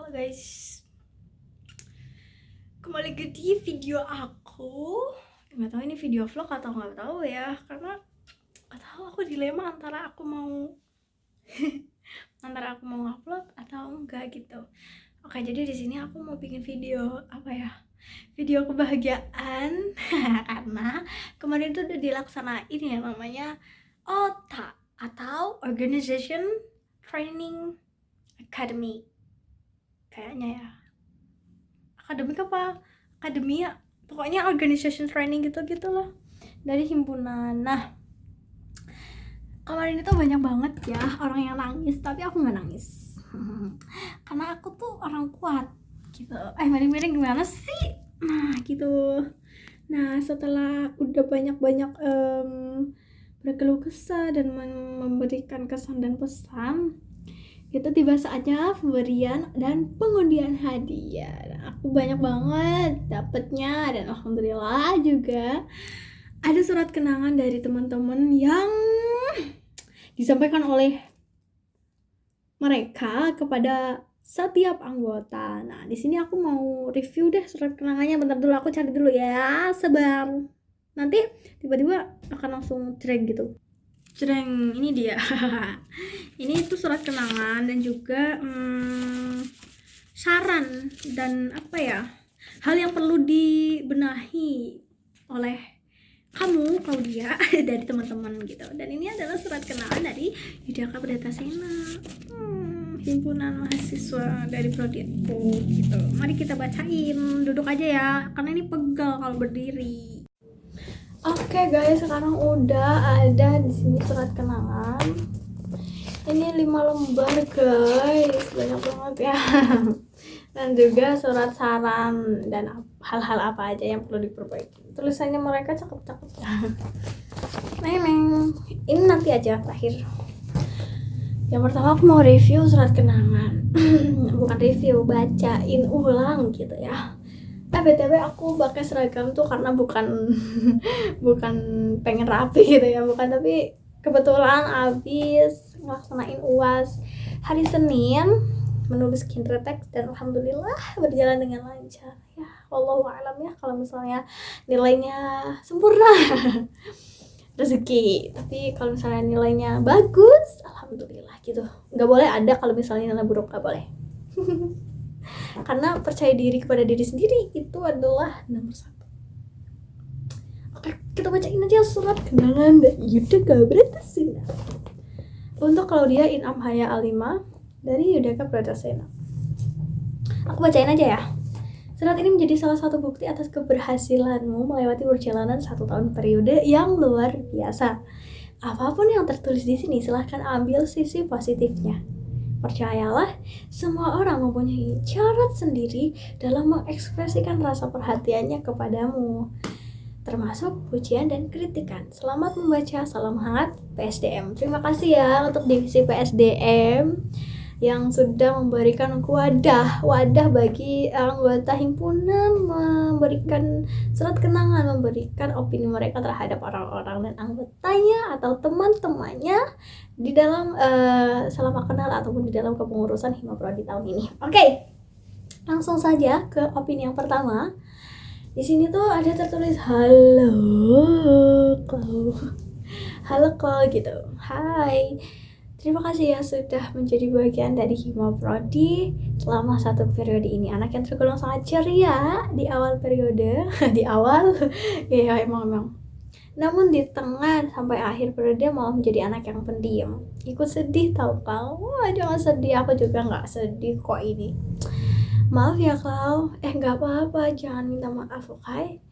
Halo guys, kembali lagi di video aku. Nggak tahu ini video vlog atau nggak tahu ya, karena nggak tahu, aku dilema antara aku mau upload atau enggak gitu. Oke, jadi di sini aku mau bikin video apa ya? Video kebahagiaan karena kemarin tuh udah dilaksanain ya, namanya OTA atau Organization Training Academy. Kayaknya ya, akademik apa akademia, pokoknya organization training gitu-gitulah dari himpunan. Nah, kemarin itu banyak banget ya orang yang nangis, tapi aku nggak nangis karena aku tuh orang kuat gitu. Miring-miring gimana sih? Nah gitu. Nah, setelah udah banyak-banyak berkeluh kesah dan memberikan kesan dan pesan, itu tiba saatnya pemberian dan pengundian hadiah. Nah, aku banyak banget dapetnya, dan alhamdulillah juga ada surat kenangan dari teman-teman yang disampaikan oleh mereka kepada setiap anggota. Nah, di sini aku mau review deh surat kenangannya. Bentar dulu, aku cari dulu ya, sabar. Nanti tiba-tiba akan langsung drag gitu. Jreng, ini dia. Ini tuh surat kenangan dan juga saran dan apa ya, hal yang perlu dibenahi oleh kamu, Claudia, dari teman-teman gitu. Dan ini adalah surat kenangan dari Yudhaka Bratasena, himpunan mahasiswa dari prodi aku gitu. Mari kita bacain, duduk aja ya, karena ini pegal kalau berdiri. Oke guys, sekarang udah ada di sini surat kenangan. Ini 5 lembar guys, banyak banget ya. Dan juga surat saran dan hal-hal apa aja yang perlu diperbaiki. Tulisannya mereka cakep-cakep ya. Memang ini nanti aja terakhir. Yang pertama aku mau review surat kenangan. Bukan review, bacain ulang gitu ya. BTW aku pakai seragam tuh karena bukan pengen rapi gitu ya, bukan, tapi kebetulan abis ngelaksanain UAS hari Senin, menulis genre teks, dan alhamdulillah berjalan dengan lancar ya. Wallahu a'lam ya, kalau misalnya nilainya sempurna rezeki, tapi kalau misalnya nilainya bagus alhamdulillah gitu. Nggak boleh ada kalau misalnya nilai buruk, nggak boleh. Karena percaya diri kepada diri sendiri itu adalah nomor 1. Oke, kita bacain aja surat kenangan dari Yudhaka Bratasena untuk Claudia Inam Haya Alima dari Yudhaka Bratasena. Aku bacain aja ya. Surat ini menjadi salah satu bukti atas keberhasilanmu melewati perjalanan 1 tahun periode yang luar biasa. Apapun yang tertulis di sini, silahkan ambil sisi positifnya. Percayalah, semua orang mempunyai cara sendiri dalam mengekspresikan rasa perhatiannya kepadamu, termasuk pujian dan kritikan. Selamat membaca, salam hangat PSDM. Terima kasih ya untuk divisi PSDM yang sudah memberikan wadah bagi anggota himpunan, memberikan surat kenangan, memberikan opini mereka terhadap orang-orang dan anggotanya atau teman-temannya di dalam selama kenal ataupun di dalam kepengurusan Hima-Prodi tahun ini. Oke, langsung saja ke opini yang pertama. Di sini tuh ada tertulis halo Klau gitu. Hai. Terima kasih ya sudah menjadi bagian dari Hima-Prodi selama 1 periode ini. Anak yang tergolong sangat ceria di awal periode, di awal, ya emang. Namun di tengah sampai akhir periode malah menjadi anak yang pendiam. Ikut sedih tau Klau. Wah, jangan sedih, aku juga gak sedih kok ini. Maaf ya Klau, gak apa-apa, jangan minta maaf, oke?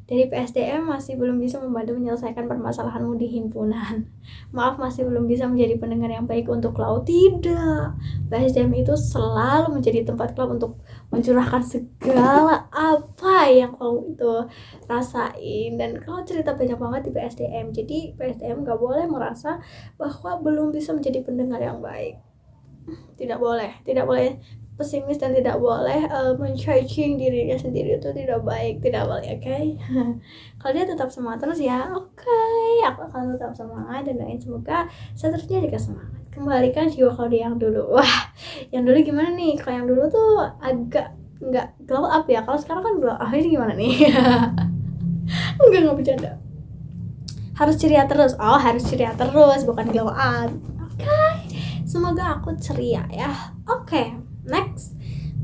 Dari PSDM masih belum bisa membantu menyelesaikan permasalahanmu di himpunan. Maaf, masih belum bisa menjadi pendengar yang baik untuk Klau. Tidak, PSDM itu selalu menjadi tempat Klau untuk mencurahkan segala apa yang Klau itu rasain. Dan Klau cerita banyak banget di PSDM. Jadi PSDM gak boleh merasa bahwa belum bisa menjadi pendengar yang baik. Tidak boleh pesimis dan tidak boleh men-charging dirinya sendiri, itu tidak baik, tidak boleh, oke? Kalau dia tetap semangat terus ya, oke, aku akan tetap semangat dan doain semoga seterusnya juga semangat. kembalikan jiwa Claudia yang dulu. Wah, yang dulu gimana nih? Kalau yang dulu tuh agak nggak glow up ya. Kalau sekarang kan glow up. Ini gimana nih? Enggak bercanda. Harus ceria terus. Oh, harus ceria terus, bukan glow up. Oke. Semoga aku ceria ya. Oke, next.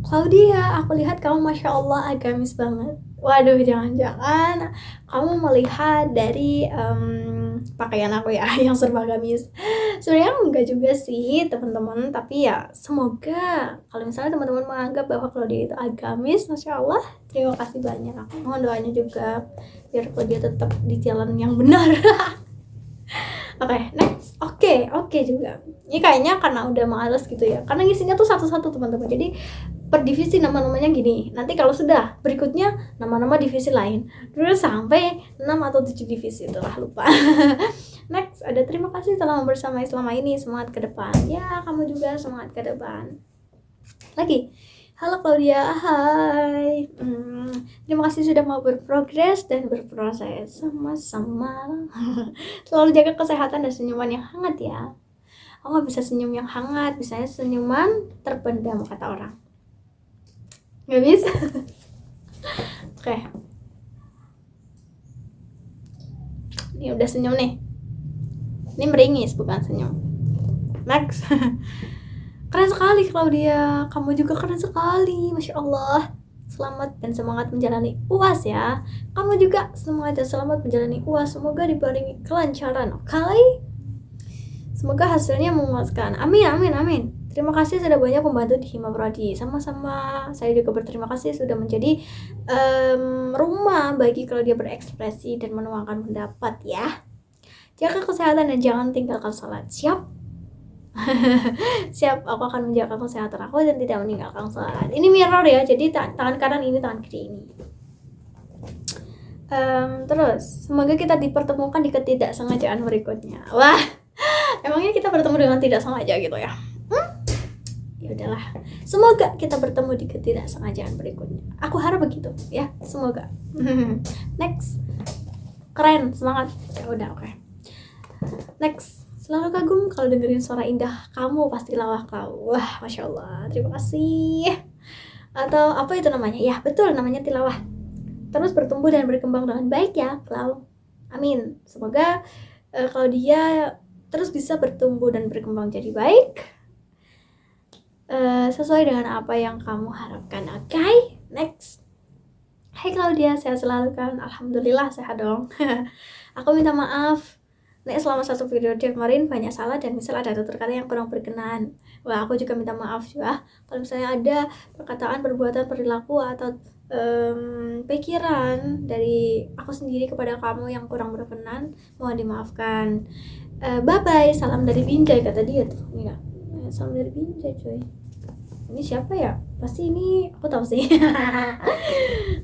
Claudia, aku lihat kamu Masya Allah agamis banget. Waduh, jangan-jangan kamu melihat dari pakaian aku ya yang serba agamis. Sebenarnya enggak juga sih teman-teman, tapi ya semoga kalau misalnya teman-teman menganggap bahwa Claudia itu agamis, Masya Allah, terima kasih banyak. Mohon doanya juga biar Claudia tetap di jalan yang benar. Oke, next. Oke juga. Ini kayaknya karena udah males gitu ya. Karena ngisinya tuh satu-satu teman-teman. Jadi per divisi nama-namanya gini. Nanti kalau sudah berikutnya nama-nama divisi lain. Terus sampai 6 atau 7 divisi, itulah lupa. Next, ada terima kasih telah bersamai selama ini. Semangat ke depan. Ya, kamu juga semangat ke depan. Lagi. Halo Claudia, hai. Terima kasih sudah mau berprogres dan berproses. Sama-sama. Selalu jaga kesehatan dan senyuman yang hangat ya. Aku gak bisa senyum yang hangat, bisanya senyuman terpendam kata orang. Gak bisa. Oke. Ini udah senyum nih. Ini meringis bukan senyum. Next. Keren sekali Claudia, kamu juga keren sekali, Masya Allah. Selamat dan semangat menjalani UAS ya. Kamu juga semangat dan selamat menjalani UAS. Semoga dibarengi kelancaran, oke? Semoga hasilnya memuaskan. Amin. Terima kasih sudah banyak membantu di Hima Prodi. Sama-sama, saya juga berterima kasih sudah menjadi rumah bagi Claudia berekspresi dan menuangkan pendapat ya. Jaga kesehatan dan jangan tinggalkan sholat. Siap? Siap, aku akan menjaga kesehatan aku dan tidak meninggalkan sholat. Ini mirror ya, jadi tangan kanan ini, tangan kiri ini. Terus, semoga kita dipertemukan di ketidaksengajaan berikutnya. Wah, emangnya kita bertemu dengan tidak sengaja gitu ya? Ya udahlah, semoga kita bertemu di ketidaksengajaan berikutnya. Aku harap begitu ya, semoga. Next, keren, semangat. Ya udah, oke. Next. Selalu kagum kalau dengerin suara indah kamu, pasti lawak kau. Wah, Masya Allah, terima kasih. Atau apa itu namanya? Ya, betul, namanya tilawah. Terus bertumbuh dan berkembang dengan baik ya, Clau. Amin. Semoga Claudia terus bisa bertumbuh dan berkembang jadi baik. Sesuai dengan apa yang kamu harapkan, oke? Next. Hai Claudia, sehat selalu kan? Alhamdulillah sehat dong. Aku minta maaf. Selama satu periode kemarin banyak salah dan misal ada tutur kata yang kurang berkenan. Wah, aku juga minta maaf juga kalau misalnya ada perkataan, perbuatan, perilaku atau pikiran dari aku sendiri kepada kamu yang kurang berkenan. Mohon dimaafkan. Bye bye, salam dari Binjai kata dia tuh. Enggak. Salam dari Binjai coy. Ini siapa ya? Pasti ini aku tahu sih.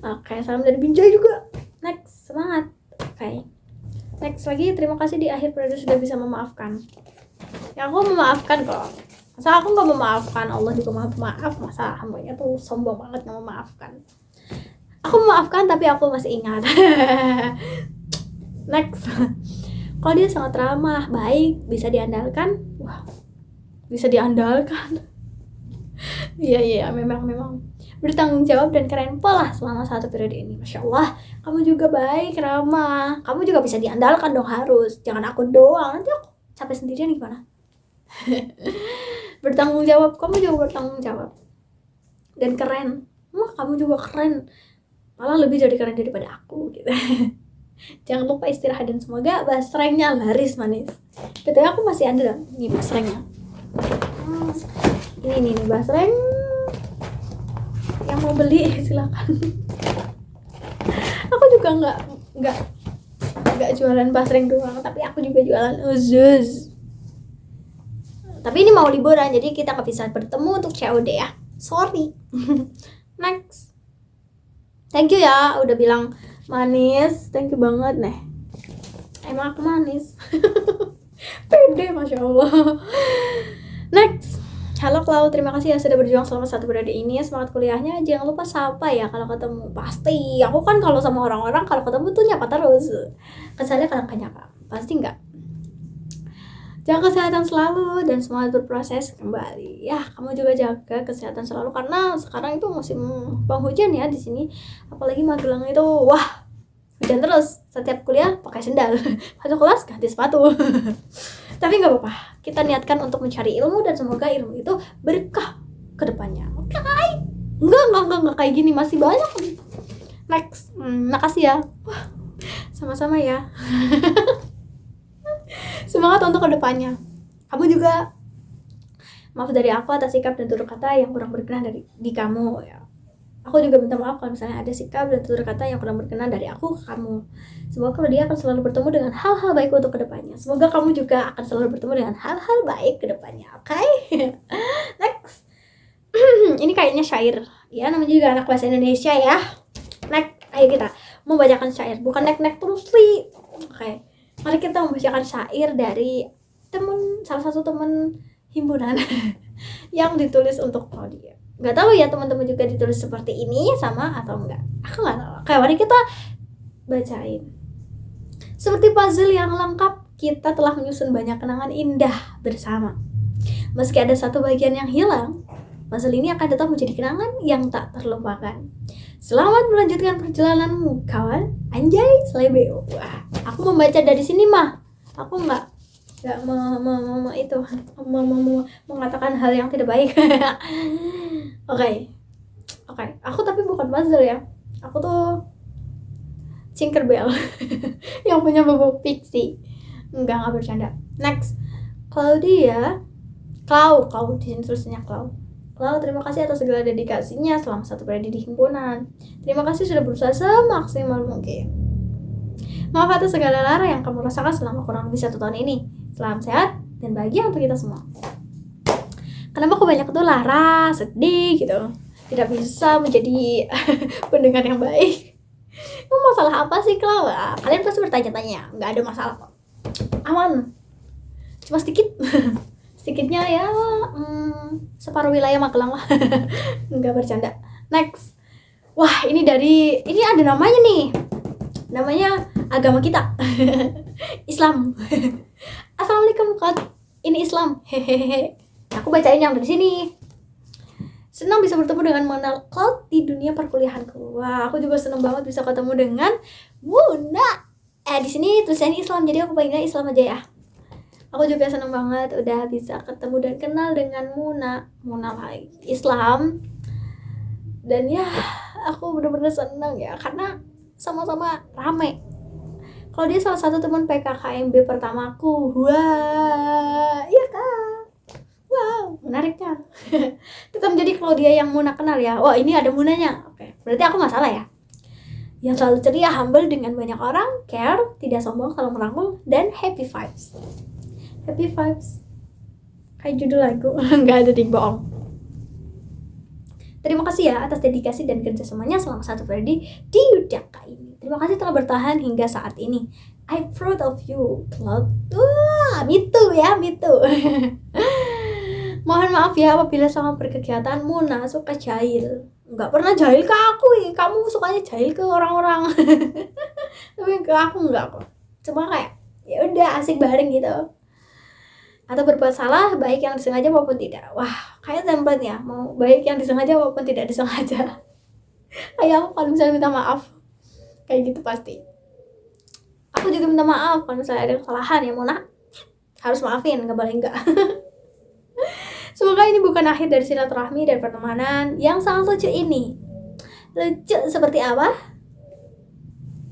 Oke, salam dari Binjai juga. Next, semangat. Oke. Next lagi, terima kasih di akhir periode sudah bisa memaafkan. Ya aku memaafkan kok. Masa aku gak memaafkan? Allah juga maha pemaaf. Masa hambanya tuh sombong banget gak memaafkan. Aku memaafkan tapi aku masih ingat. Next. Kalau dia sangat ramah, baik, bisa diandalkan. Wah, bisa diandalkan. Iya, memang bertanggung jawab dan keren pola selama satu periode ini. Masya Allah, kamu juga baik, ramah. Kamu juga bisa diandalkan dong harus. Jangan aku doang, nanti aku capek sendirian gimana? Bertanggung jawab, kamu juga bertanggung jawab. Dan keren. Wah, kamu juga keren. Malah lebih jadi keren daripada aku gitu. Jangan lupa istirahat dan semoga basrengnya laris manis. Betul, aku masih ada nih basrengnya. Ini basreng. Yang mau beli silakan. Aku juga nggak jualan basreng doang, tapi aku juga jualan uzus. Tapi ini mau liburan, jadi kita nggak bisa bertemu untuk COD ya. Sorry. Next. Thank you ya, udah bilang manis. Thank you banget nih. Emang aku manis. Pede, Masya Allah. Next. Halo Clau, terima kasih ya sudah berjuang selama satu periode ini. Semangat kuliahnya, jangan lupa sapa ya kalau ketemu. Pasti, aku kan kalau sama orang-orang kalau ketemu tuh nyapa terus. Kesannya kadang-kadang nyapa, pasti enggak. Jaga kesehatan selalu dan semangat berproses kembali. Ya, kamu juga jaga kesehatan selalu karena sekarang itu musim penghujan ya di sini. Apalagi Magelang itu, wah, hujan terus. Setiap kuliah pakai sendal, masuk kelas ganti sepatu. Tapi nggak apa-apa. Kita niatkan untuk mencari ilmu dan semoga ilmu itu berkah ke depannya. Oke? Enggak kayak gini, masih banyak. Next. Makasih ya. Wah, sama-sama ya. Semangat untuk kedepannya. Kamu juga maaf dari aku atas sikap dan tutur kata yang kurang berkenan di kamu ya. Aku juga minta maaf kalau misalnya ada sikap dan tutur kata yang kurang berkenan dari aku ke kamu. Semoga dia akan selalu bertemu dengan hal-hal baik untuk kedepannya. Semoga kamu juga akan selalu bertemu dengan hal-hal baik kedepannya. Oke? Next. Ini kayaknya syair. Ya, namanya juga anak bahasa Indonesia ya. Next. Ayo kita membacakan syair. Bukan nek-nek terus, Li. Oke. Mari kita membacakan syair dari salah satu teman himpunan yang ditulis untuk Claudia. Gak tahu ya teman-teman juga ditulis seperti ini sama atau enggak. Aku gak tahu. Oke, mari kita bacain. Seperti puzzle yang lengkap, kita telah menyusun banyak kenangan indah bersama. Meski ada satu bagian yang hilang, puzzle ini akan tetap menjadi kenangan yang tak terlupakan. Selamat melanjutkan perjalananmu, kawan. Anjay, selebeo. Wah, aku membaca dari sini mah. Aku nggak mengatakan hal yang tidak baik. Oke. Aku tapi bukan puzzle ya. Aku tuh Tinkerbell yang punya buku fiksi. Enggak bercanda. Next, Claudia. Clau di sini tulisannya Clau. Terima kasih atas segala dedikasinya selama 1 periode di himpunan. Terima kasih sudah berusaha semaksimal mungkin. Maaf atas segala lara yang kamu rasakan selama kurang lebih 1 tahun ini. Salam sehat dan bahagia untuk kita semua. Kenapa kebanyakan tuh lara, sedih gitu. Tidak bisa menjadi pendengar yang baik. Masalah apa sih, Clau? Kalian pasti bertanya-tanya. Nggak ada masalah kok. Aman. Cuma sedikit. Sedikitnya ya separuh wilayah Magelang lah. Enggak bercanda. Next. Wah, ini ada namanya nih. Namanya agama kita. Islam. Assalamualaikum, Kak. Ini Islam. Hehehe. Aku bacain yang dari sini. Senang bisa bertemu dengan mengenal Cloud di dunia perkuliahanku. Wah, aku juga senang banget bisa ketemu dengan Muna. Di sini tulisannya Islam, jadi aku panggilnya Islam aja ya. Aku juga senang banget udah bisa ketemu dan kenal dengan Muna lagi Islam. Dan ya, aku bener-bener senang ya karena sama-sama rame. Kalau dia salah satu teman PKKMB pertamaku. Wah, iya Kak. Wow, menarik kan? Tetap menjadi Claudia yang Muna kenal ya. Wah, ini ada Munanya. Oke, berarti aku gak salah ya. Yang selalu ceria, humble dengan banyak orang, care, tidak sombong, selalu merangkul, dan happy vibes. Happy vibes kayak judul lagu. Nggak ada ding, bohong. Terima kasih ya atas dedikasi dan kerjasamanya selama 1 periode di Yudhaka ini. Terima kasih telah bertahan hingga saat ini. I'm proud of you, Cloud. Wah, me too. Mohon maaf ya apabila sama berkegiatan Muna suka jahil. Nggak pernah jahil ke aku ya. Kamu sukanya jahil ke orang-orang. Tapi ke aku nggak kok. Cuma kayak ya udah asik bareng gitu. Atau berbuat salah baik yang disengaja maupun tidak. Wah, kayak template ya, mau baik yang disengaja maupun tidak disengaja. Kayak aku kalau misalnya minta maaf kayak gitu pasti. Aku juga minta maaf kalau misalnya ada kesalahan ya, Mona harus maafin, nggak boleh enggak. Semoga ini bukan akhir dari silaturahmi dan pertemanan yang sangat lucu ini. Lucu seperti apa?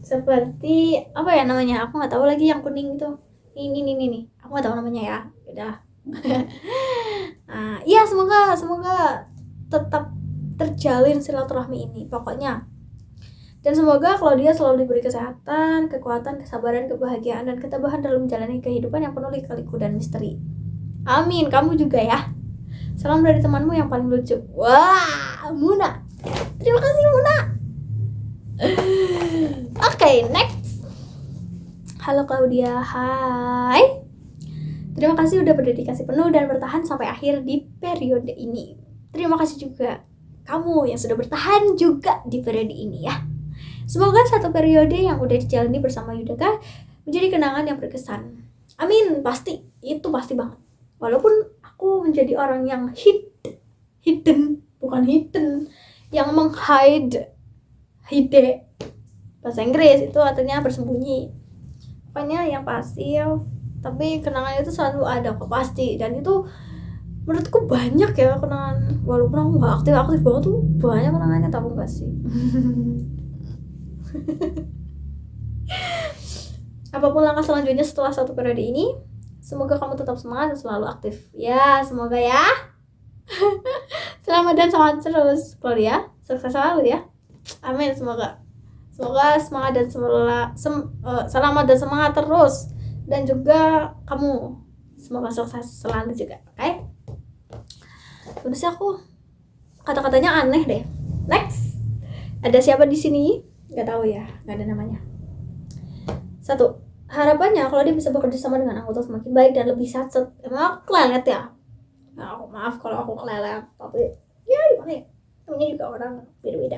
Seperti apa ya namanya, aku nggak tahu lagi yang kuning itu. Ini aku nggak tahu namanya ya. Udah. Nah, iya semoga tetap terjalin silaturahmi ini pokoknya. Dan semoga Claudia selalu diberi kesehatan, kekuatan, kesabaran, kebahagiaan, dan ketabahan dalam menjalani kehidupan yang penuh lika-liku dan misteri. Amin, kamu juga ya. Salam dari temanmu yang paling lucu. Wah, Muna. Terima kasih Muna. Oke, next. Halo Claudia, hai. Terima kasih udah berdedikasi penuh dan bertahan sampai akhir di periode ini. Terima kasih juga kamu yang sudah bertahan juga di periode ini ya. Semoga 1 periode yang udah dijalani bersama Yudhaka menjadi kenangan yang berkesan. Amin, pasti. Itu pasti banget. Walaupun aku menjadi orang yang hidden, bukan hidden, yang hide bahasa Inggris itu artinya bersembunyi, pokoknya yang pasif, tapi kenangan itu selalu ada kok, pasti. Dan itu menurutku banyak ya kenangan, walaupun aku nggak aktif banget tuh banyak kenangannya, tapi enggak sih. Apapun langkah selanjutnya setelah 1 periode ini, semoga kamu tetap semangat dan selalu aktif. Ya, semoga ya. Selamat dan semangat terus, Claudia. Sukses selalu ya. Amin, semoga semangat dan selamat dan semangat terus. Dan juga kamu semoga sukses selalu juga, oke? Udah sih, aku kata-katanya aneh deh. Next. Ada siapa di sini? Gak tahu ya, gak ada namanya. 1. Harapannya kalau dia bisa bekerja sama dengan anggota semakin baik dan lebih satset. Emang aku kelelet ya? Nah, maaf kalau aku kelelet, tapi ya gimana ya? Namanya juga orang beda-beda.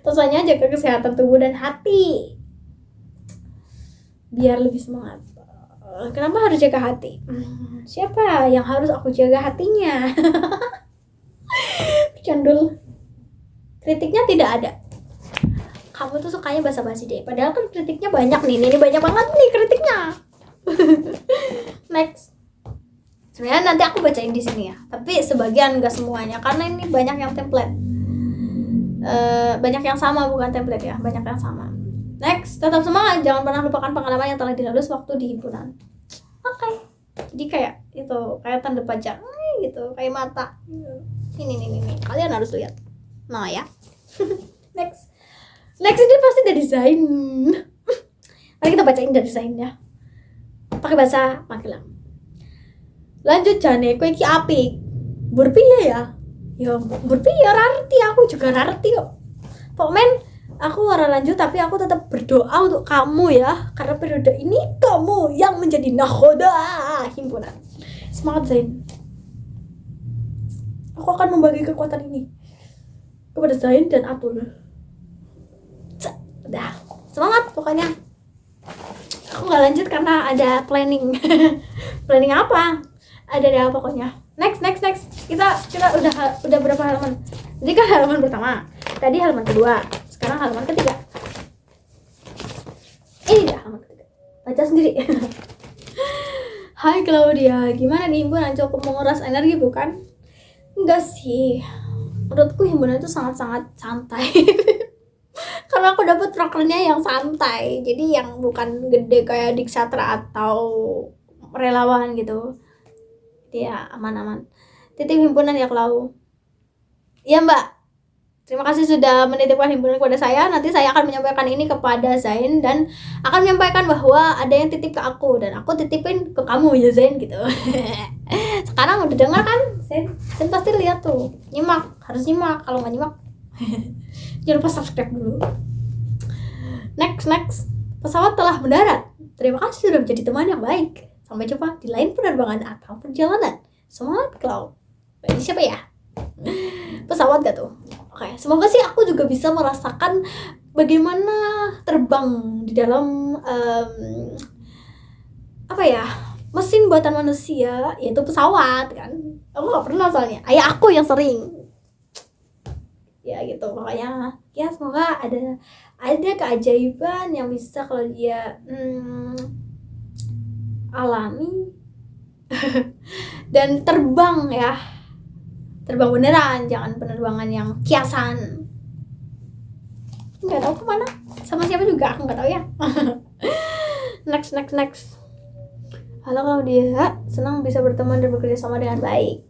Tentunya jaga kesehatan tubuh dan hati biar lebih semangat. Kenapa harus jaga hati? Siapa yang harus aku jaga hatinya? Candul. Kritiknya tidak ada. Kamu tuh sukanya basa-basi deh. Padahal kan kritiknya banyak nih. Ini banyak banget nih kritiknya. Next. Sebenarnya nanti aku bacain di sini ya. Tapi sebagian, enggak semuanya, karena ini banyak yang template. Banyak yang sama, bukan template ya. Banyak yang sama. Next, tetap semangat. Jangan pernah lupakan pengalaman yang telah dilalui waktu di himpunan. Oke. Jadi kayak itu, kayak tanda pajak gitu, kayak mata. Ini. Kalian harus lihat. Nah ya. Next ini pasti dari Zain. Mari kita bacain dari Zainnya. Pakai bahasa Magelang. Lanjut jane, kowe iki apik. Berpiye ya? Ya berpiye arti, aku juga arti kok. Pokoknya aku ora lanjut, tapi aku tetap berdoa untuk kamu ya, karena periode ini kamu yang menjadi nakhoda himpunan. Semangat Zain. Aku akan membagi kekuatan ini kepada Zain dan Atul. Udah, semangat pokoknya. Aku nggak lanjut karena ada planning. Planning apa? Ada pokoknya. Next. Kita udah berapa halaman? Jadi kan halaman pertama, tadi halaman kedua, sekarang halaman ketiga. Ini dah halaman ketiga. Baca sendiri. Hai Claudia, gimana nih himpunan, cukup menguras energi bukan? Enggak sih. Menurutku himpunan itu sangat-sangat santai. Karena aku dapat prokernya yang santai, jadi yang bukan gede kayak Diksatra atau relawan gitu. Ya aman-aman. Titip himpunan ya Klau. Iya Mbak. Terima kasih sudah menitipkan himpunan kepada saya. Nanti saya akan menyampaikan ini kepada Zain dan akan menyampaikan bahwa ada yang titip ke aku dan aku titipin ke kamu ya Zain gitu. Sekarang udah dengar kan Zain? Zain pasti lihat tuh. Nyimak, harus nyimak. Kalau nggak nyimak jangan lupa subscribe dulu. Next. Pesawat telah mendarat. Terima kasih sudah menjadi teman yang baik. Sampai jumpa di lain penerbangan atau perjalanan. Semangat Cloud. Ini siapa ya? Pesawat gak tuh? Oke, semoga sih aku juga bisa merasakan bagaimana terbang di dalam mesin buatan manusia, yaitu pesawat kan. Aku gak pernah soalnya. Ayah aku yang sering. Ya gitu, makanya ya semoga ada keajaiban yang bisa kalau dia alami. Dan terbang beneran, jangan penerbangan yang kiasan. Nggak tahu kemana, sama siapa juga aku nggak tahu ya. Next. Halo Claudia, senang bisa berteman dan bekerja sama dengan baik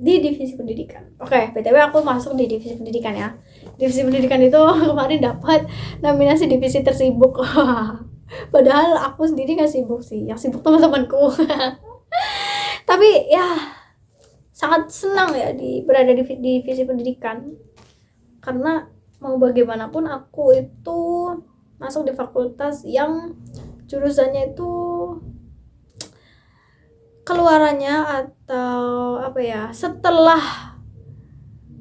di divisi pendidikan. Oke, BTW aku masuk di divisi pendidikan ya. Divisi pendidikan itu kemarin dapat nominasi divisi tersibuk. Padahal aku sendiri gak sibuk sih, yang sibuk teman-temanku. Tapi ya sangat senang ya berada di divisi pendidikan, karena mau bagaimanapun aku itu masuk di fakultas yang jurusannya itu keluarannya atau setelah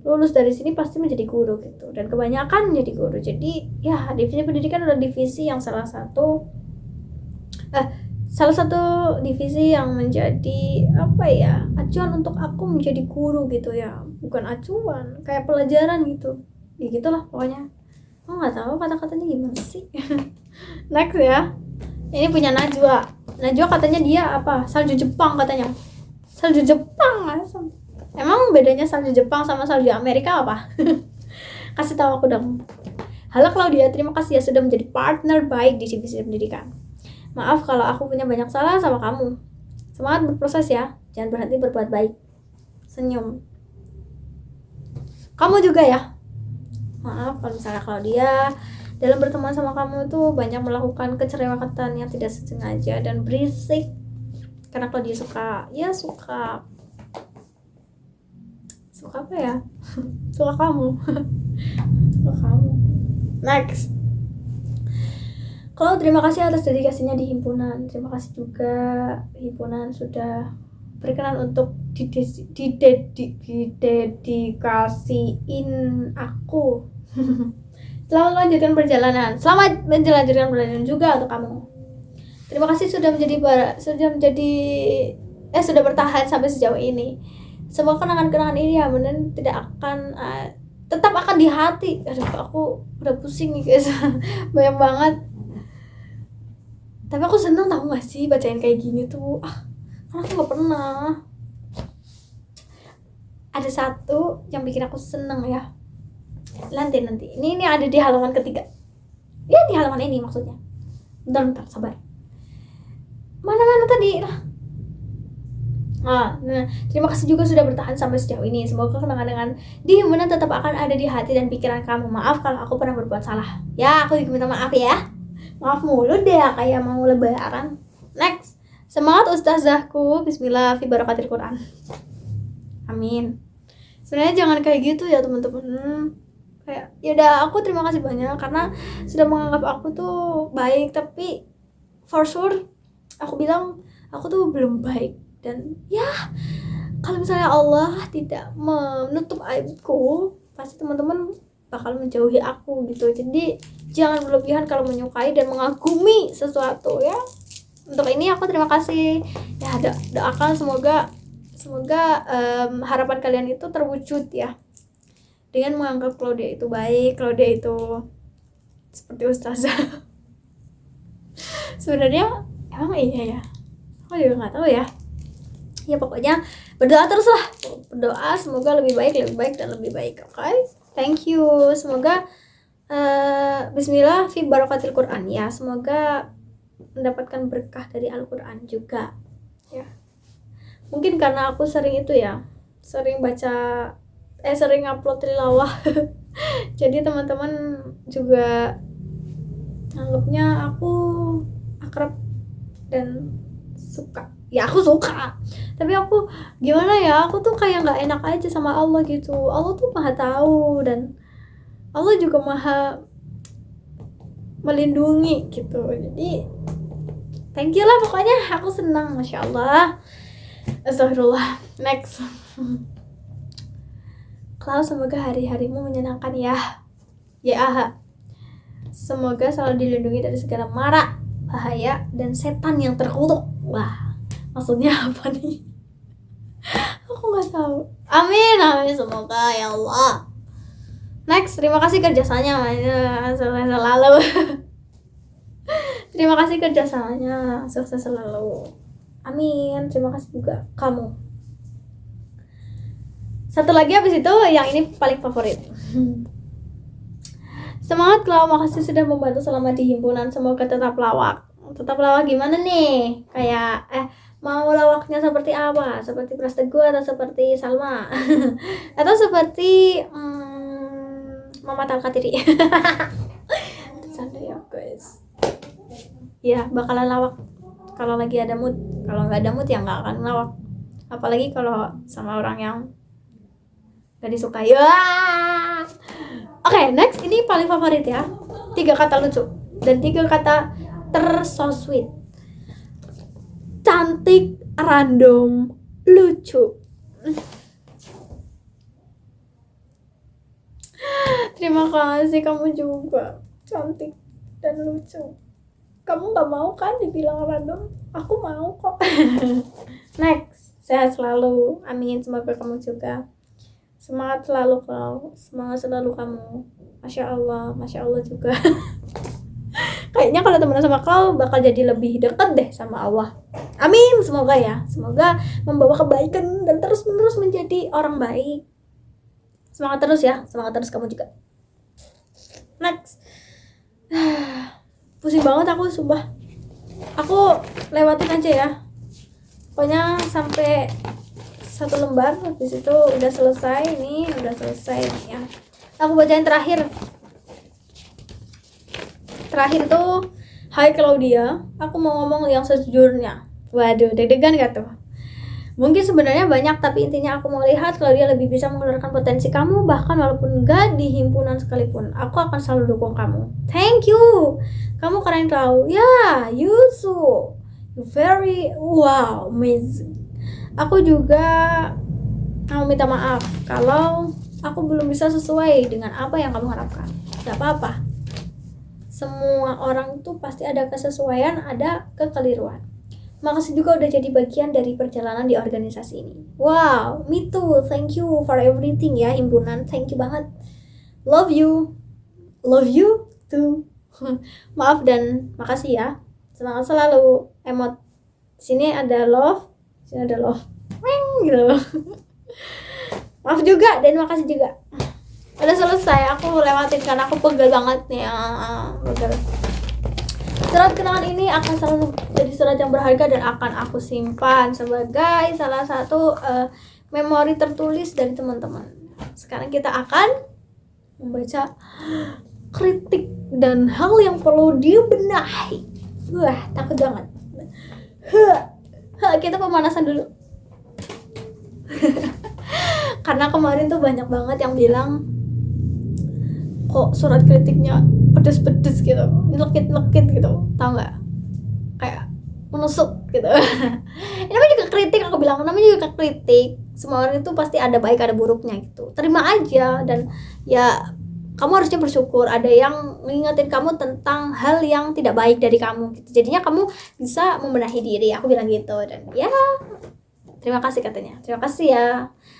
lulus dari sini pasti menjadi guru gitu, dan kebanyakan menjadi guru. Jadi ya divisi pendidikan adalah divisi yang salah satu salah satu divisi yang menjadi acuan untuk aku menjadi guru gitu ya, bukan acuan, kayak pelajaran gitu ya, gitulah pokoknya. Aku nggak tahu kata-katanya gimana sih. Next ya, ini punya Najwa katanya dia salju Jepang katanya. Salju Jepang asam. Emang bedanya salju Jepang sama salju Amerika apa? Kasih tahu aku dong. Halo Claudia, terima kasih ya sudah menjadi partner baik di divisi pendidikan. Maaf kalau aku punya banyak salah sama kamu. Semangat berproses ya, jangan berhenti berbuat baik. Senyum. Kamu juga ya. Maaf kalau misalnya Claudia dalam berteman sama kamu tuh banyak melakukan kecerewatan yang tidak sengaja dan berisik. Karena Claudia suka apa ya? Suka kamu. Suka kamu. Next. Kalau terima kasih atas dedikasinya di himpunan. Terima kasih juga himpunan sudah berkenan untuk didedikasiin aku. Selamat melanjutkan perjalanan. Selamat menjalankan perjalanan juga untuk kamu. Terima kasih sudah bertahan sampai sejauh ini. Semoga kenangan-kenangan ini ya benar tetap akan di hati. Aduh, aku udah pusing nih guys. Banyak banget. Tapi aku seneng tau gak sih bacain kayak gini tuh. Karena aku gak pernah. Ada satu yang bikin aku seneng ya. Nanti. Ini ada di halaman ketiga. Ya di halaman ini maksudnya. Bentar, sabar. Mana tadi? Nah, terima kasih juga sudah bertahan sampai sejauh ini. Semoga kenangan di himpunan tetap akan ada di hati dan pikiran kamu. Maaf kalau aku pernah berbuat salah. Ya, aku juga minta maaf ya. Maaf mulu deh kayak mau lebaran. Next. Semangat ustazahku. Bismillah fi barakatil Quran. Amin. Sebenarnya jangan kayak gitu ya teman-teman. Kayak yaudah, aku terima kasih banyak karena sudah menganggap aku tuh baik, tapi for sure aku bilang aku tuh belum baik. Dan ya kalau misalnya Allah tidak menutup aibku, pasti teman-teman bakal menjauhi aku gitu. Jadi jangan berlebihan kalau menyukai dan mengagumi sesuatu ya. Untuk ini aku terima kasih ya, doakan semoga harapan kalian itu terwujud ya, dengan menganggap Claudia itu baik, Claudia itu seperti ustazah. Sebenarnya emang iya ya, aku juga nggak tahu ya. Ya pokoknya berdoa terus lah, berdoa semoga lebih baik dan lebih baik. Okay? Thank you. Semoga Bismillah fi barakatil Quran ya. Semoga mendapatkan berkah dari Al-Quran juga ya. Mungkin karena aku sering sering upload tilawah. Jadi teman-teman juga anggapnya aku akrab dan suka. Ya aku suka, tapi aku gimana ya, aku tuh kayak nggak enak aja sama Allah gitu. Allah tuh maha tahu dan Allah juga maha melindungi gitu. Jadi thank you lah pokoknya, aku senang, masya Allah. Astagfirullah. Next. Klaus, semoga hari-harimu menyenangkan ya. Ya. Semoga selalu dilindungi dari segala mara, bahaya, dan setan yang terkutuk. Wah, maksudnya apa nih? Aku nggak tahu. Amin, semoga ya Allah. Next, terima kasih kerjasamanya selalu. Terima kasih kerjasamanya, sukses selalu. Amin. Terima kasih juga kamu. Satu lagi habis itu yang ini paling favorit. Semangat Klau, makasih sudah membantu selama di himpunan. Semoga tetap lawak. Tetap lawak gimana nih? Kayak mau lawaknya seperti apa? Seperti Prasteguh atau seperti Salma? Atau seperti Mama Talkatiri? Bercanda ya guys. Ya bakalan lawak kalau lagi ada mood. Kalau nggak ada mood ya nggak akan lawak. Apalagi kalau sama orang yang gak disukai. Oke, next, ini paling favorit ya. 3 kata lucu dan 3 kata so sweet. Cantik, random, lucu. Terima kasih, kamu juga cantik dan lucu. Kamu gak mau kan dibilang random? Aku mau kok. Next, sehat selalu. Amin, semoga kamu juga. Semangat selalu kau. Semangat selalu kamu. Masya Allah juga. Kayaknya kalau temenan sama kau bakal jadi lebih dekat deh sama Allah. Amin, semoga ya. Semoga membawa kebaikan dan terus-menerus menjadi orang baik. Semangat terus ya. Semangat terus kamu juga. Next. Pusing banget aku, sumpah. Aku lewatin aja ya. Pokoknya sampai 1 lembar, habis itu udah selesai nih, ya. Aku bacain terakhir tuh. Hai Claudia, aku mau ngomong yang sejujurnya. Waduh, deg-degan gak tuh? Mungkin sebenarnya banyak, tapi intinya aku mau lihat Claudia lebih bisa mengeluarkan potensi kamu, bahkan walaupun gak di himpunan sekalipun. Aku akan selalu dukung kamu. Thank you. Kamu keren tau. Ya, you very wow, amazing. Aku juga mau minta maaf kalau aku belum bisa sesuai dengan apa yang kamu harapkan. Gak apa-apa. Semua orang tuh pasti ada kesesuaian, ada kekeliruan. Makasih juga udah jadi bagian dari perjalanan di organisasi ini. Wow, me too. Thank you for everything ya, himpunan. Thank you banget. Love you. Love you too. Maaf dan makasih ya. Semangat selalu. Emot. Sini ada love. Sini ada love. Gitu. Maaf juga dan makasih juga. Udah selesai. Aku lewatin karena aku pegel banget nih. Pegel. Surat kenangan ini akan selalu jadi surat yang berharga dan akan aku simpan sebagai salah satu memori tertulis dari teman-teman. Sekarang kita akan membaca kritik dan hal yang perlu dibenahi. Wah, takut banget. Kita pemanasan dulu. Karena kemarin tuh banyak banget yang bilang kok surat kritiknya pedes-pedes gitu, lekit-lekit gitu, tau nggak? Kayak menusuk gitu. Ini namanya juga kritik, aku bilang namanya juga kritik. Semua orang itu pasti ada baik ada buruknya gitu. Terima aja dan ya kamu harusnya bersyukur ada yang ngingetin kamu tentang hal yang tidak baik dari kamu gitu. Jadinya kamu bisa membenahi diri. Aku bilang gitu dan ya terima kasih katanya. Terima kasih ya.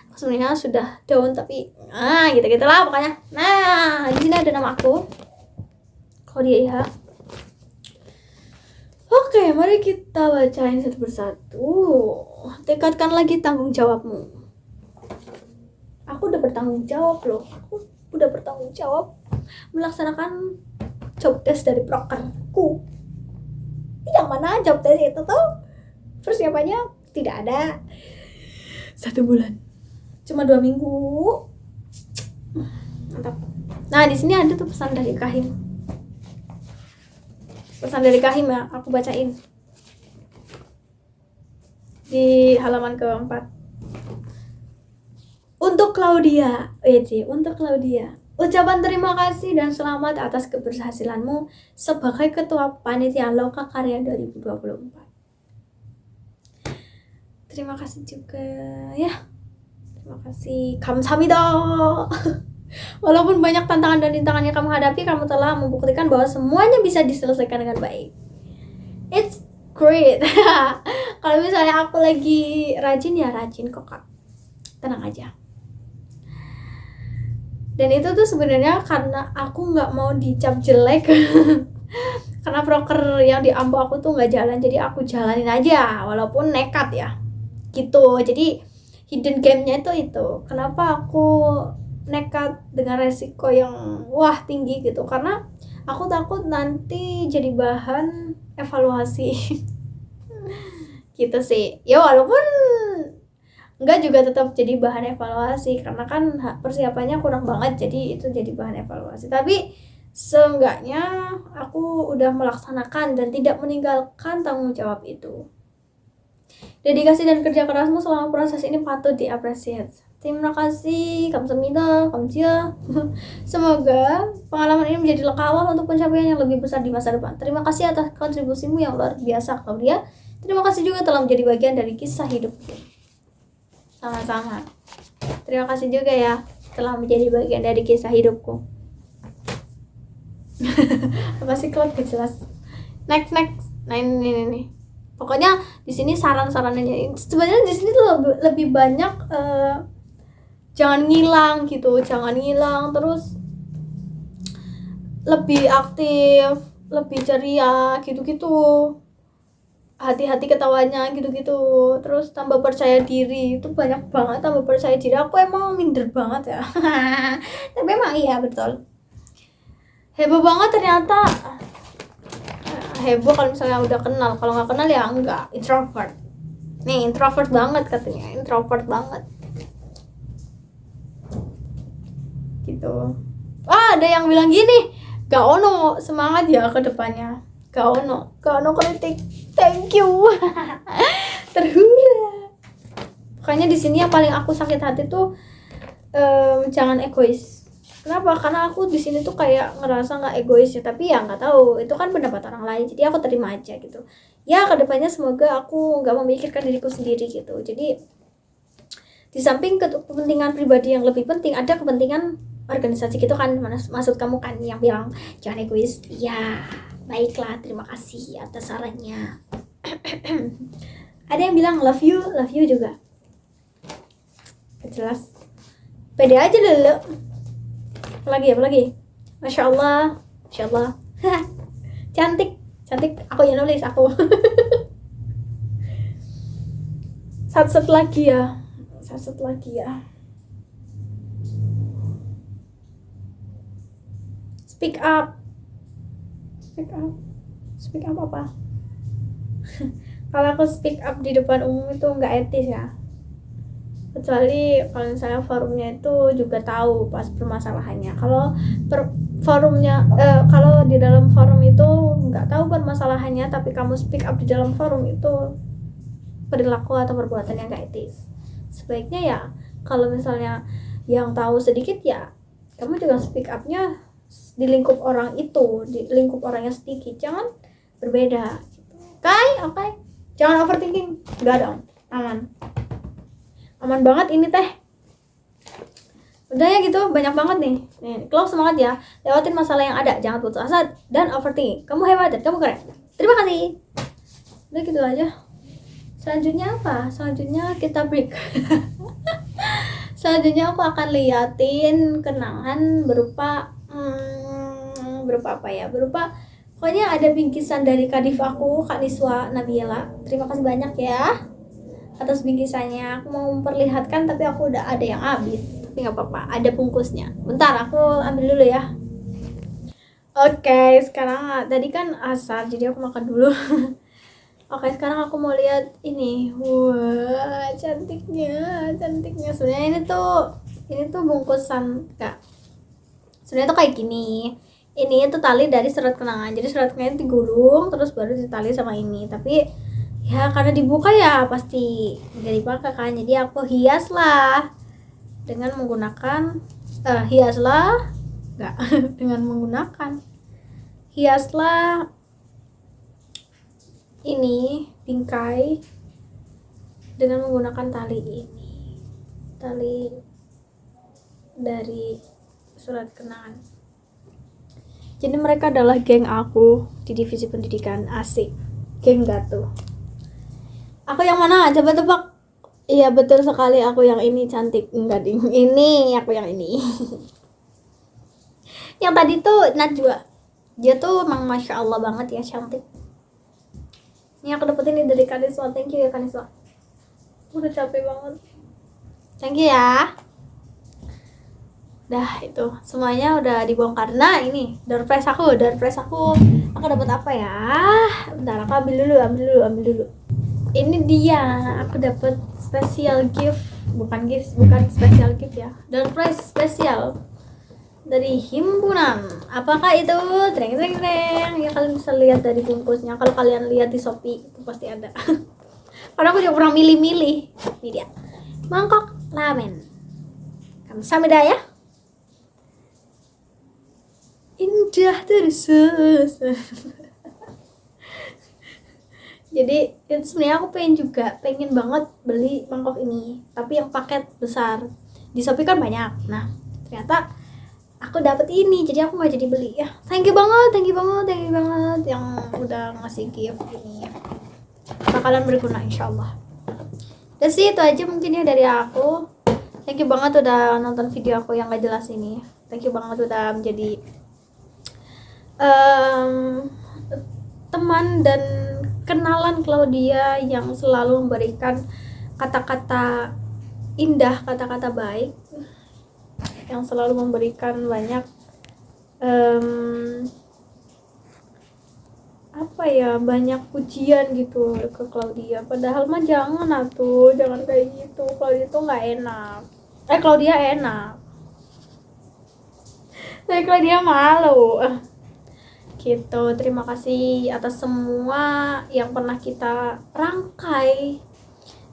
Aku sebenarnya sudah down tapi gitu-gitulah pokoknya. Nah, di sini ada nama aku. Claudia Iha. Oke, mari kita bacain satu persatu. Tingkatkan lagi tanggung jawabmu. Aku udah bertanggung jawab loh. Aku udah bertanggung jawab melaksanakan job test dari prokerku. Yang mana job test itu tuh persiapannya tidak ada 1 bulan, cuma 2 minggu. Mantap. Nah, di sini ada tuh pesan dari Kahim. Pesan dari Kahim ya, aku bacain di halaman ke-4. Untuk Claudia, ucapan terima kasih dan selamat atas keberhasilanmu sebagai Ketua Panitia Loka Karya 2024. Terima kasih juga ya. Terima kasih. Kamsahamnida. Walaupun banyak tantangan dan rintangan yang kamu hadapi, kamu telah membuktikan bahwa semuanya bisa diselesaikan dengan baik. It's great. Kalau misalnya aku lagi rajin ya rajin kok Kak. Tenang aja. Dan itu tuh sebenarnya karena aku nggak mau dicap jelek. Karena proker yang di Ambo aku tuh nggak jalan, jadi aku jalanin aja walaupun nekat ya. Gitu. Jadi hidden game-nya itu. Kenapa aku nekat dengan resiko yang tinggi gitu, karena aku takut nanti jadi bahan evaluasi. Gitu sih ya, walaupun enggak juga tetap jadi bahan evaluasi karena kan persiapannya kurang banget, jadi itu jadi bahan evaluasi. Tapi seenggaknya aku udah melaksanakan dan tidak meninggalkan tanggung jawab itu. Dedikasi dan kerja kerasmu selama proses ini patut diapresiasi. Terima kasih, kamsahamnida, kamsia. Semoga pengalaman ini menjadi langkah awal untuk pencapaian yang lebih besar di masa depan. Terima kasih atas kontribusimu yang luar biasa, Claudia. Terima kasih juga telah menjadi bagian dari kisah hidupku. Sama-sama. Terima kasih juga ya telah menjadi bagian dari kisah hidupku. Apa sih Claude? Gak jelas. next. Nah ini pokoknya di sini saran-sarannya sebenarnya di sini tuh lebih banyak jangan ngilang gitu, terus lebih aktif, lebih ceria gitu-gitu, hati-hati ketawanya gitu-gitu, terus tambah percaya diri. Itu banyak banget tambah percaya diri. Aku emang minder banget ya tapi emang iya betul, heboh banget ternyata. Heboh kalau misalnya udah kenal, kalau nggak kenal ya enggak. Introvert nih, introvert banget katanya, introvert banget gitu. Ada yang bilang gini, Gak Ono semangat ya ke depannya. Gak Ono kritik, thank you terhura. Pokoknya di sini yang paling aku sakit hati tuh jangan egois. Kenapa? Karena aku di sini tuh kayak ngerasa nggak egois ya, tapi ya nggak tahu, itu kan pendapat orang lain, jadi aku terima aja gitu. Ya kedepannya semoga aku nggak memikirkan diriku sendiri gitu. Jadi di samping kepentingan pribadi yang lebih penting, ada kepentingan organisasi gitu kan. Maksud kamu kan yang bilang jangan egois. Ya baiklah, terima kasih atas sarannya. Ada yang bilang love you juga. Jelas. Pede aja dulu. Apalagi Masya Allah cantik aku yang nulis aku satu lagi ya speak up apa kalau aku speak up di depan umum itu nggak etis ya, kecuali kalau misalnya forumnya itu juga tahu pas permasalahannya. Kalau forumnya kalau di dalam forum itu nggak tahu permasalahannya tapi kamu speak up di dalam forum, itu perilaku atau perbuatan yang nggak etis. Sebaiknya ya kalau misalnya yang tahu sedikit ya kamu juga speak upnya di lingkup orang itu, di lingkup orang yang sedikit, jangan berbeda. Oke. Jangan overthinking, nggak dong, aman banget ini teh. Udah ya gitu, banyak banget nih. Close semangat ya, lewatin masalah yang ada, jangan putus asa dan overthinking. Kamu hebat dan kamu keren. Terima kasih. Udah gitu aja. Selanjutnya apa? Selanjutnya kita break. Selanjutnya aku akan liatin kenangan berupa apa ya? Berupa pokoknya ada bingkisan dari kadif aku, Kak Niswa Nabila. Terima kasih banyak ya atas bingkisannya. Aku mau memperlihatkan tapi aku udah ada yang habis, tapi nggak apa-apa, ada bungkusnya. Bentar aku ambil dulu ya. Oke, sekarang tadi kan asar jadi aku makan dulu. Oke, sekarang aku mau lihat ini. Wah, cantiknya. Sebenarnya ini tuh bungkusan Kak. Sebenarnya tuh kayak gini. Ini tuh tali dari surat kenangan. Jadi surat kenangan digulung terus baru ditali sama ini. Tapi ya karena dibuka ya pasti nggak dipakai kan, jadi aku hiaslah dengan menggunakan hiaslah ini bingkai dengan menggunakan tali dari surat kenangan. Jadi mereka adalah geng aku di divisi pendidikan. Asik, geng Gato. Aku yang mana? Coba tebak. Iya betul sekali, aku yang ini cantik. Enggak ding, ini aku yang ini. Yang tadi tuh Najwa. Dia tuh emang Masya Allah banget ya, cantik. Ini aku dapetin ini dari Kaniswa. Thank you ya Kaniswa. Udah capek banget. Thank you ya. Dah itu semuanya udah dibongkar. Nah ini door prize aku dapat apa ya? Bentar aku ambil dulu. Ini dia, aku dapat special gift, bukan special gift ya, door prize spesial dari himpunan. Apakah itu? Treng. Ya kalian bisa lihat dari bungkusnya. Kalau kalian lihat di Shopee itu pasti ada. Karena aku juga pernah milih. Ini dia, mangkok ramen. Kamsahamnida ya. Indah terus. Jadi itu sebenarnya aku pengen banget beli mangkok ini, tapi yang paket besar. Di Shopee kan banyak. Nah ternyata aku dapet ini, jadi aku nggak jadi beli ya. Thank you banget yang udah ngasih gift ini ya. Bakalan berguna insyaallah. Dan sih itu aja mungkin ya dari aku. Thank you banget udah nonton video aku yang gak jelas ini. Thank you banget udah menjadi teman dan kenalan Claudia yang selalu memberikan kata-kata indah, kata-kata baik, yang selalu memberikan banyak banyak pujian gitu ke Claudia. Padahal mah jangan kayak gitu. Claudia tuh nggak enak. Claudia enak, tapi Claudia malu gitu. Terima kasih atas semua yang pernah kita rangkai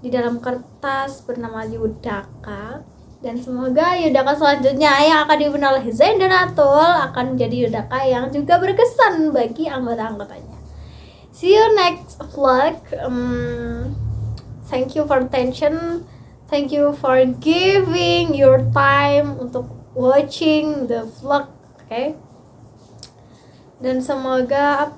di dalam kertas bernama Yudhaka, dan semoga Yudhaka selanjutnya yang akan dipimpin oleh Zain dan Atul akan menjadi Yudhaka yang juga berkesan bagi anggota-anggotanya. See you next vlog. Thank you for attention, thank you for giving your time untuk watching the vlog, okay? Dan semoga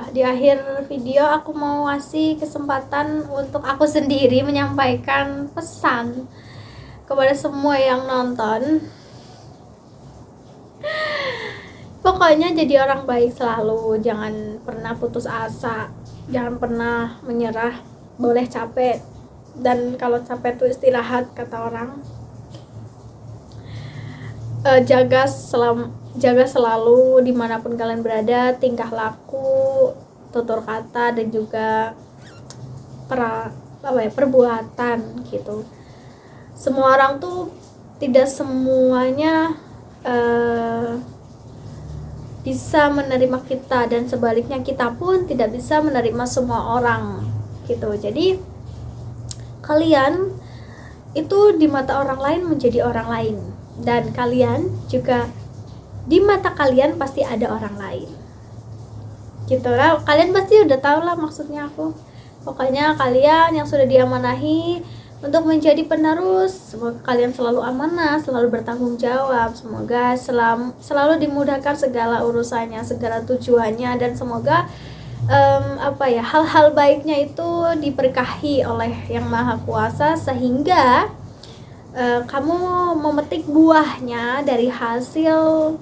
di akhir video aku mau kasih kesempatan untuk aku sendiri menyampaikan pesan kepada semua yang nonton. Pokoknya jadi orang baik selalu, jangan pernah putus asa, jangan pernah menyerah. Boleh capek, dan kalau capek tuh istirahat kata orang. Jaga selalu dimanapun kalian berada, tingkah laku, tutur kata, dan juga perbuatan gitu. Semua orang tuh tidak semuanya bisa menerima kita, dan sebaliknya kita pun tidak bisa menerima semua orang gitu. Jadi kalian itu di mata orang lain menjadi orang lain, dan kalian juga di mata kalian pasti ada orang lain gitu lah. Kalian pasti udah tahu lah maksudnya aku. Pokoknya kalian yang sudah diamanahi untuk menjadi penerus, semoga kalian selalu amanah, selalu bertanggung jawab, semoga selalu dimudahkan segala urusannya, segala tujuannya, dan semoga hal-hal baiknya itu diberkahi oleh Yang Maha Kuasa, sehingga kamu memetik buahnya dari hasil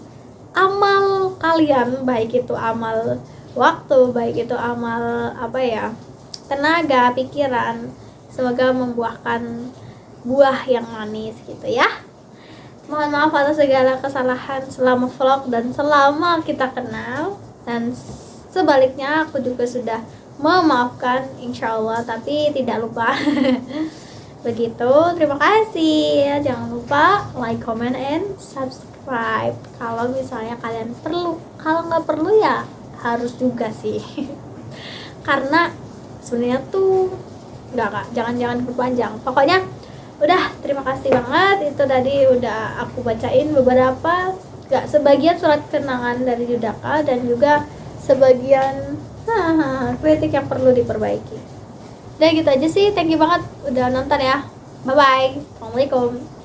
amal kalian, baik itu amal waktu, baik itu amal tenaga, pikiran. Semoga membuahkan buah yang manis gitu ya. Mohon maaf atas segala kesalahan selama vlog dan selama kita kenal, dan sebaliknya aku juga sudah memaafkan insyaallah, tapi tidak lupa. Begitu, terima kasih. Jangan lupa like, comment, and subscribe kalau misalnya kalian perlu. Kalau nggak perlu ya harus juga sih. Karena sebenarnya tuh jangan diperpanjang. Pokoknya udah, terima kasih banget. Itu tadi udah aku bacain beberapa, sebagian surat kenangan dari Yudhaka, dan juga sebagian kritik yang perlu diperbaiki. Udah gitu aja sih. Thank you banget udah nonton ya. Bye bye. Assalamualaikum.